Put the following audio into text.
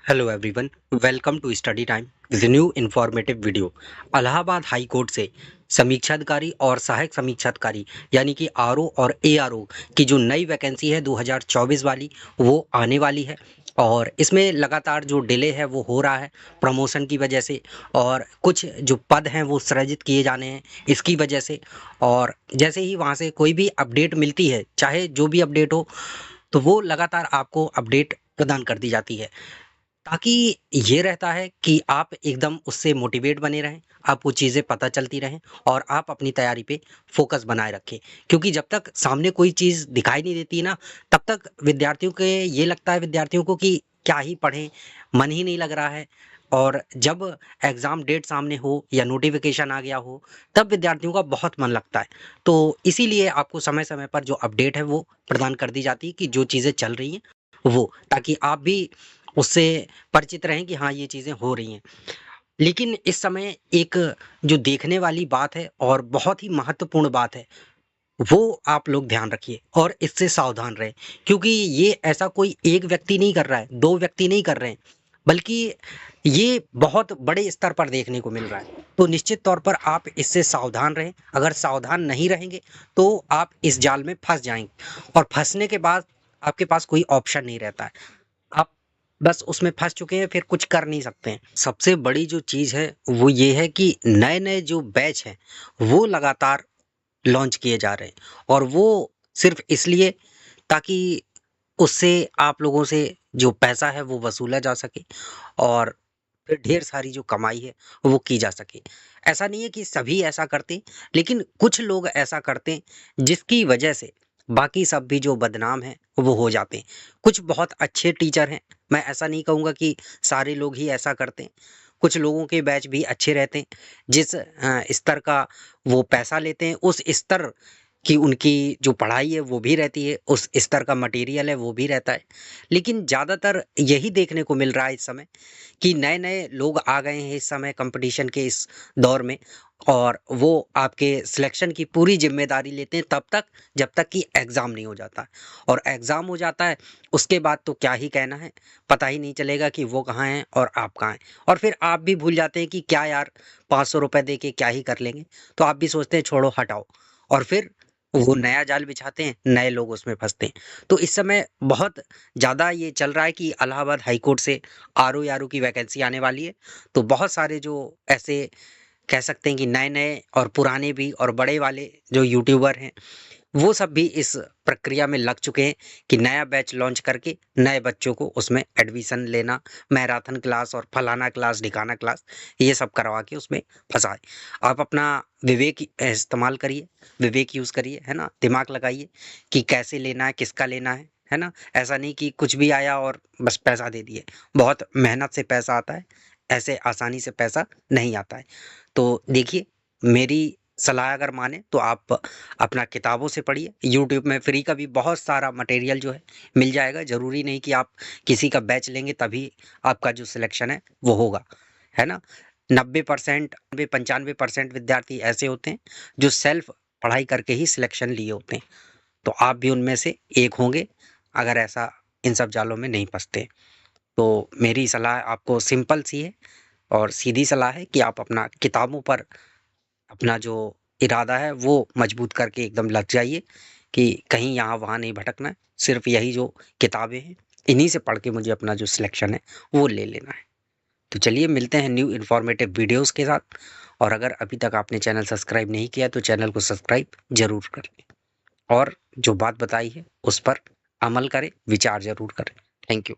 Hello everyone, welcome to study time with new informative video. Allahabad high court से समीक्षाधिकारी और सहायक समीक्षाधिकारी यानी कि आरओ और एआरओ की जो नई वैकेंसी है 2024 वाली, वो आने वाली है। और इसमें लगातार जो डिले है वो हो रहा है प्रमोशन की वजह से, और कुछ जो पद हैं वो सृजित किए जाने हैं इसकी वजह से। और जैसे ही वहाँ से कोई भी अपडेट मिलती है, चाहे जो भी अपडेट हो, तो वो लगातार आपको अपडेट प्रदान कर दी जाती है, ताकि ये रहता है कि आप एकदम उससे मोटिवेट बने रहें, आपको चीज़ें पता चलती रहें और आप अपनी तैयारी पे फ़ोकस बनाए रखें। क्योंकि जब तक सामने कोई चीज़ दिखाई नहीं देती ना, तब तक विद्यार्थियों के ये लगता है विद्यार्थियों को कि क्या ही पढ़ें, मन ही नहीं लग रहा है। और जब एग्ज़ाम डेट सामने हो या नोटिफ़िकेशन आ गया हो, तब विद्यार्थियों का बहुत मन लगता है। तो इसीलिए आपको समय-समय पर जो अपडेट है वो प्रदान कर दी जाती है कि जो चीज़ें चल रही हैं वो, ताकि आप भी उससे परिचित रहें कि हाँ, ये चीज़ें हो रही हैं। लेकिन इस समय एक जो देखने वाली बात है और बहुत ही महत्वपूर्ण बात है, वो आप लोग ध्यान रखिए और इससे सावधान रहें। क्योंकि ये ऐसा कोई एक व्यक्ति नहीं कर रहा है, 2 व्यक्ति नहीं कर रहे हैं, बल्कि ये बहुत बड़े स्तर पर देखने को मिल रहा है। तो निश्चित तौर पर आप इससे सावधान रहें। अगर सावधान नहीं रहेंगे, तो आप इस जाल में फँस जाएँगे और फँसने के बाद आपके पास कोई ऑप्शन नहीं रहता है। आप बस उसमें फँस चुके हैं, फिर कुछ कर नहीं सकते हैं। सबसे बड़ी जो चीज़ है, वो ये है कि नए-नए जो बैच हैं, वो लगातार लॉन्च किए जा रहे हैं, और वो सिर्फ़ इसलिए ताकि उससे आप लोगों से जो पैसा है वो वसूला जा सके और फिर ढेर सारी जो कमाई है वो की जा सके। ऐसा नहीं है कि सभी ऐसा करते, लेकिन कुछ लोग ऐसा करते हैं जिसकी वजह से बाकी सब भी जो बदनाम हैं वो हो जाते हैं। कुछ बहुत अच्छे टीचर हैं, मैं ऐसा नहीं कहूँगा कि सारे लोग ही ऐसा करते हैं। कुछ लोगों के बैच भी अच्छे रहते हैं, जिस स्तर का वो पैसा लेते हैं उस स्तर कि उनकी जो पढ़ाई है वो भी रहती है, उस स्तर का मटेरियल है वो भी रहता है। लेकिन ज़्यादातर यही देखने को मिल रहा है इस समय कि नए-नए लोग आ गए हैं इस समय कंपटीशन के इस दौर में, और वो आपके सिलेक्शन की पूरी ज़िम्मेदारी लेते हैं तब तक जब तक कि एग्ज़ाम नहीं हो जाता। और एग्ज़ाम हो जाता है, उसके बाद तो क्या ही कहना है, पता ही नहीं चलेगा कि वो कहाँ हैं और आप कहाँ हैं। और फिर आप भी भूल जाते हैं कि क्या यार, ₹500 दे के क्या ही कर लेंगे। तो आप भी सोचते हैं छोड़ो हटाओ, और फिर वो नया जाल बिछाते हैं, नए लोग उसमें फँसते हैं। तो इस समय बहुत ज़्यादा ये चल रहा है कि इलाहाबाद हाई कोर्ट से आरओ की वैकेंसी आने वाली है। तो बहुत सारे जो ऐसे कह सकते हैं कि नए-नए और पुराने भी और बड़े वाले जो यूट्यूबर हैं, वो सब भी इस प्रक्रिया में लग चुके हैं कि नया बैच लॉन्च करके नए बच्चों को उसमें एडमिशन लेना, मैराथन क्लास और फलाना क्लास, ढिकाना क्लास, ये सब करवा के उसमें फँसाएँ। आप अपना विवेक इस्तेमाल करिए, विवेक यूज़ करिए, है ना? दिमाग लगाइए कि कैसे लेना है, किसका लेना है ना? ऐसा नहीं कि कुछ भी आया और बस पैसा दे दिए। बहुत मेहनत से पैसा आता है, ऐसे आसानी से पैसा नहीं आता है। तो देखिए, मेरी सलाह अगर मानें तो आप अपना किताबों से पढ़िए। यूट्यूब में फ्री का भी बहुत सारा मटेरियल जो है मिल जाएगा। ज़रूरी नहीं कि आप किसी का बैच लेंगे तभी आपका जो सिलेक्शन है वो होगा, है ना? 90% 95% विद्यार्थी ऐसे होते हैं जो सेल्फ पढ़ाई करके ही सिलेक्शन लिए होते हैं। तो आप भी उनमें से एक होंगे, अगर ऐसा इन सब जालों में नहीं फँसते। तो मेरी सलाह आपको सिंपल सी है और सीधी सलाह है कि आप अपना किताबों पर अपना जो इरादा है वो मजबूत करके एकदम लग जाइए कि कहीं यहाँ-वहाँ नहीं भटकना है। सिर्फ़ यही जो किताबें हैं, इन्हीं से पढ़ के मुझे अपना जो सिलेक्शन है, वो ले लेना है। तो चलिए मिलते हैं न्यू इन्फॉर्मेटिव वीडियोज़ के साथ, और अगर अभी तक आपने चैनल सब्सक्राइब नहीं किया तो चैनल को सब्सक्राइब ज़रूर कर लें, और जो बात बताई है उस पर अमल करें, विचार ज़रूर करें। Thank you.